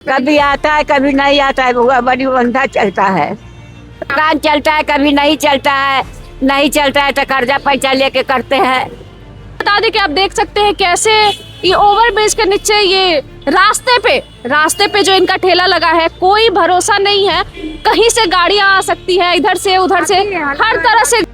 कभी आता है कभी नहीं आता है, बुआ बड़ी मंदा चलता है। दुकान चलता है कभी नहीं चलता है, नहीं चलता है तो कर्जा पैसा लेके करते हैं। बता दें कि आप देख सकते हैं कैसे ये ओवरब्रिज के नीचे ये रास्ते पे जो इनका ठेला लगा है, कोई भरोसा नहीं है, कहीं से गाड़ियां आ सकती है, इधर से उधर से हर तरह से।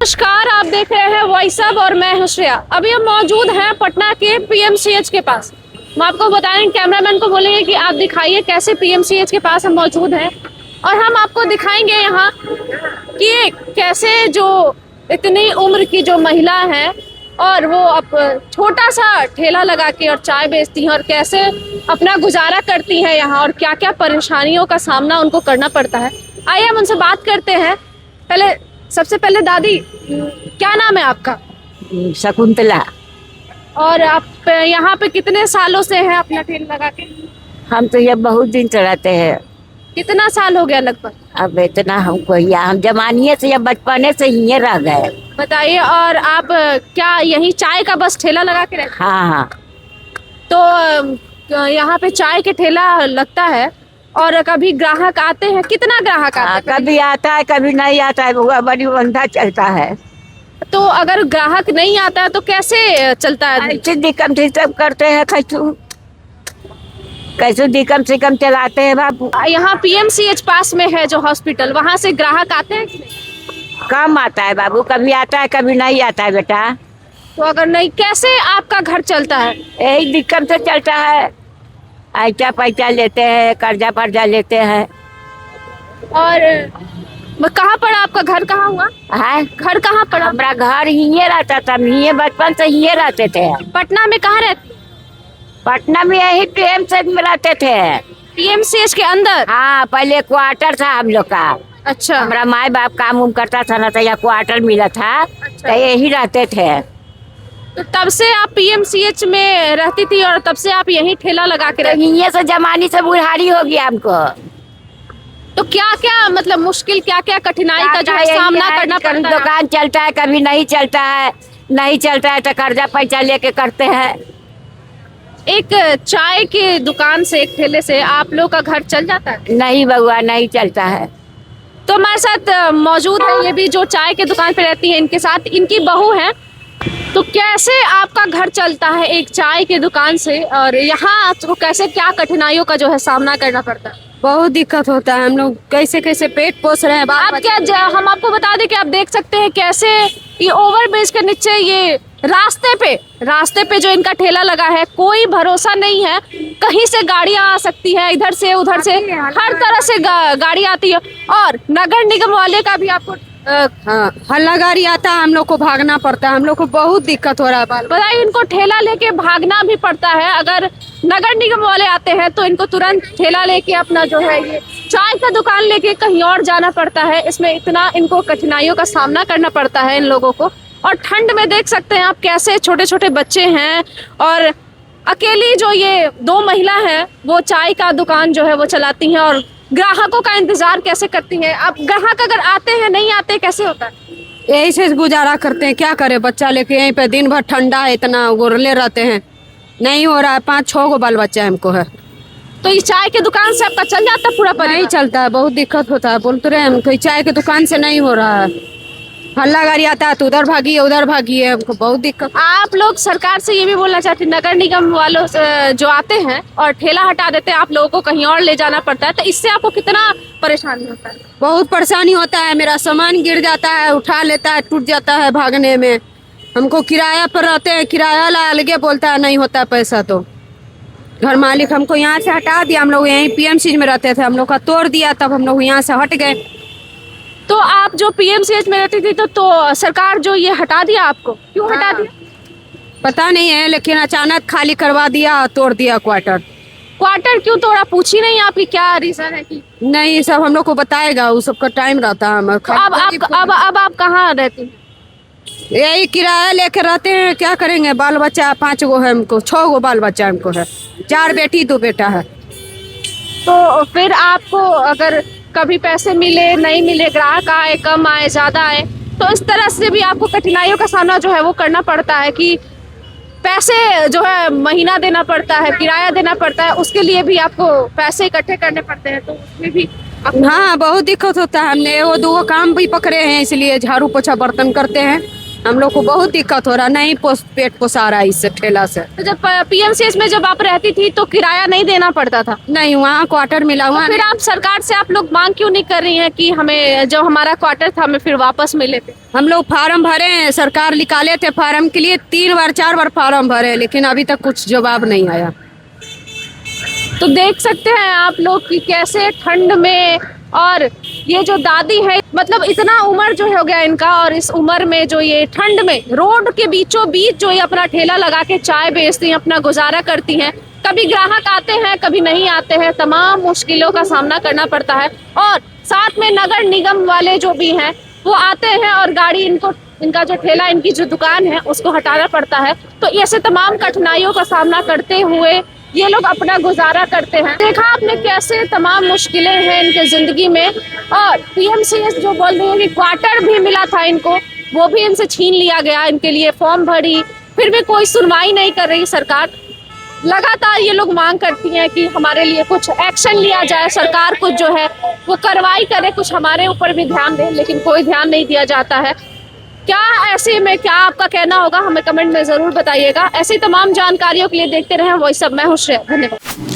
नमस्कार, आप देख रहे हैं वॉइस अब और मैं हूं श्रेया। अभी हम मौजूद हैं पटना के पीएमसीएच के पास। हम आपको बताएं, कैमरामैन को बोलेंगे कि आप दिखाइए कैसे पीएमसीएच के पास हम मौजूद हैं, और हम आपको दिखाएंगे यहाँ कि कैसे जो इतनी उम्र की जो महिला है और वो अब छोटा सा ठेला लगा के और चाय बेचती हैं और कैसे अपना गुजारा करती हैं यहाँ, और क्या क्या परेशानियों का सामना उनको करना पड़ता है। आइए हम उनसे बात करते हैं। सबसे पहले दादी, क्या नाम है आपका? शकुंतला। और आप यहाँ पे कितने सालों से हैं अपना ठेला लगा के? हम तो ये बहुत दिन चलाते हैं। कितना साल हो गया लगभग? अब इतना हमको हम जमानिए से या बचपने से ही रह गए। बताइए, और आप क्या यही चाय का बस ठेला लगा के रहते? हाँ। तो यहाँ पे चाय के ठेला लगता है और कभी ग्राहक आते हैं? कितना ग्राहक आता है? कभी आता है कभी नहीं आता है, बुआ बड़ी मंदा चलता है। तो अगर ग्राहक नहीं आता है तो कैसे चलता है? ऐसे दिक्कत से सब करते हैं, कैसे दिक्कत से कम चलाते हैं बाबू। यहाँ पीएमसीएच पास में है जो हॉस्पिटल, वहाँ से ग्राहक आते हैं? कम आता है बाबू, कभी आता है कभी नहीं आता है बेटा। तो अगर नहीं, कैसे आपका घर चलता है? यही दिक्कत से चलता है, ऐसा पैसा लेते हैं, कर्जा फर्जा लेते हैं। और कहाँ पड़ा आपका घर? कहाँ हुआ है घर? कहाँ पड़ा? हमारा घर हिये रहता था, हिये बचपन से हिये रहते थे। पटना में कहाँ रहते? पटना में यही पीएमसीएच में रहते थे। पीएमसीएच के अंदर? हाँ, पहले क्वार्टर था हम लोग का। अच्छा। हमारा माँ बाप काम उम करता था ना, तो यहाँ क्वार्टर मिला था। अच्छा। तो यही रहते थे। तो तब से आप पीएमसीएच में रहती थी और तब से आप यही ठेला लगा के रहती? हिये से जमानी से बुढ़ारी हो गया हमको। तो क्या क्या मतलब मुश्किल, क्या क्या कठिनाई का जो है सामना करना पड़ता है? दुकान चलता है कभी नहीं चलता है, नहीं चलता है तो कर्जा पैसा लेके करते हैं। एक चाय की दुकान से, एक ठेले से आप लोग का घर चल जाता है? नहीं बउआ, नहीं चलता है। तो हमारे साथ मौजूद है ये भी जो चाय के दुकान पे रहती है, इनके साथ इनकी बहू है। तो कैसे आपका घर चलता है एक चाय के दुकान से, और यहाँ आपको कैसे क्या कठिनाइयों का जो है सामना करना पड़ता है? बहुत दिक्कत होता है, हम लोग कैसे कैसे पेट पोस रहे हैं। आप क्या हम आपको बता दें कि आप देख सकते हैं कैसे ये ओवरब्रिज के नीचे ये रास्ते पे जो इनका ठेला लगा है, कोई भरोसा नहीं है, कहीं से गाड़ियां आ सकती है, इधर से उधर से हर तरह से गाड़ी आती है। और नगर निगम वाले का भी आपको हाँ, हल्ला गाड़ी आता है, हम लोग को भागना पड़ता है, हम लोग को बहुत दिक्कत हो रहा है। बताइए, इनको ठेला लेके भागना भी पड़ता है। अगर नगर निगम वाले आते हैं तो इनको तुरंत ठेला लेके अपना जो है ये चाय का दुकान लेके कहीं और जाना पड़ता है। इसमें इतना इनको कठिनाइयों का सामना करना पड़ता है इन लोगों को। और ठंड में देख सकते हैं आप कैसे छोटे छोटे बच्चे हैं, और अकेली जो ये दो महिला है वो चाय का दुकान जो है वो चलाती हैं और ग्राहकों का इंतजार कैसे करती हैं। अब ग्राहक अगर आते हैं, नहीं आते, कैसे होता है? यही से गुजारा करते हैं, क्या करे, बच्चा लेके यहीं पे दिन भर ठंडा है, इतना गोरले रहते हैं, नहीं हो रहा है। 5-6 गो बाल बच्चा हमको है। तो ये चाय के दुकान से आपका चल जाता है पूरा परिवार? नहीं चलता है, बहुत दिक्कत होता है। बोलते रहे हम, कोई चाय के दुकान से नहीं हो रहा है, हल्ला गाड़ी आता है तो उधर भागिए उधर भागिए, हमको बहुत दिक्कत। आप लोग सरकार से ये भी बोलना चाहते हैं, नगर निगम वालों जो आते हैं और ठेला हटा देते हैं, आप लोगों को कहीं और ले जाना पड़ता है, तो इससे आपको कितना परेशानी होता है? बहुत परेशानी होता है, मेरा सामान गिर जाता है, उठा लेता है, टूट जाता है भागने में। हमको किराया पर रहते हैं, किराया वाला अलगे बोलता है नहीं होता पैसा। तो घर मालिक हमको यहाँ से हटा दिया, हम लोग यहीं पीएमसीएच में रहते थे, हम लोग का तोड़ दिया, तब हम लोग यहाँ से हट गए। तो आप जो पीएमसीएच में रहती थी तो सरकार जो ये हटा दिया आपको, क्यों हटा दिया? पता नहीं है, लेकिन अचानक खाली करवा दिया, तोड़ दिया क्वार्टर क्यों तोड़ा? पूछी नहीं आपकी क्या रीजन है कि? नहीं, सब हम लोग को बताएगा, वो सबका टाइम रहता है। तो अब आप कहाँ रहती हैं? यही किराया लेके रहते हैं, क्या करेंगे, बाल बच्चा 5 गो है हमको, 6 गो बाल बच्चा हमको है, 4 बेटी 2 बेटा है। तो फिर आपको अगर कभी पैसे मिले नहीं मिले, ग्राहक आए कम आए ज़्यादा आए, तो इस तरह से भी आपको कठिनाइयों का सामना जो है वो करना पड़ता है कि पैसे जो है महीना देना पड़ता है, किराया देना पड़ता है, उसके लिए भी आपको पैसे इकट्ठे करने पड़ते हैं, तो उसमें भी हाँ बहुत दिक्कत होता है। हमने वो दो काम भी पकड़े हैं, इसलिए झाड़ू पोछा बर्तन करते हैं। हम लोग को बहुत दिक्कत हो रहा, नहीं पेट पोसा रहा है इस ठेला से। तो जब पीएमसीएच में जब आप रहती थी तो किराया नहीं देना पड़ता था? नहीं, वहाँ क्वार्टर मिला हुआ। फिर आप सरकार से आप लोग मांग क्यों नहीं कर रही हैं कि हमें जो हमारा क्वार्टर था हमें फिर वापस मिले? हम लोग फार्म भरे हैं, सरकार निकाले थे फार्म के लिए, 3 बार 4 बार फार्म भरे, लेकिन अभी तक कुछ जवाब नहीं आया। तो देख सकते हैं आप लोग कि कैसे ठंड में, और ये जो दादी है मतलब इतना उम्र जो हो गया इनका, और इस उम्र में जो ये ठंड में रोड के बीचों बीच जो ये अपना ठेला लगा के चाय बेचती हैं, अपना गुजारा करती हैं। कभी ग्राहक आते हैं कभी नहीं आते हैं, तमाम मुश्किलों का सामना करना पड़ता है। और साथ में नगर निगम वाले जो भी हैं वो आते हैं और गाड़ी इनका जो ठेला, इनकी जो दुकान है उसको हटाना पड़ता है। तो ऐसे तमाम कठिनाइयों का सामना करते हुए ये लोग अपना गुजारा करते हैं। देखा आपने कैसे तमाम मुश्किलें हैं इनके जिंदगी में। और पीएमसीएच जो बोल रही है कि क्वार्टर भी मिला था इनको, वो भी इनसे छीन लिया गया। इनके लिए फॉर्म भरी, फिर भी कोई सुनवाई नहीं कर रही सरकार। लगातार ये लोग मांग करती हैं कि हमारे लिए कुछ एक्शन लिया जाए, सरकार कुछ जो है वो कार्रवाई करे, कुछ हमारे ऊपर भी ध्यान दे, लेकिन कोई ध्यान नहीं दिया जाता है। क्या ऐसे में क्या आपका कहना होगा, हमें कमेंट में जरूर बताइएगा। ऐसी तमाम जानकारियों के लिए देखते रहें वॉइस ऑफ, मैं हूं श्रेया। धन्यवाद।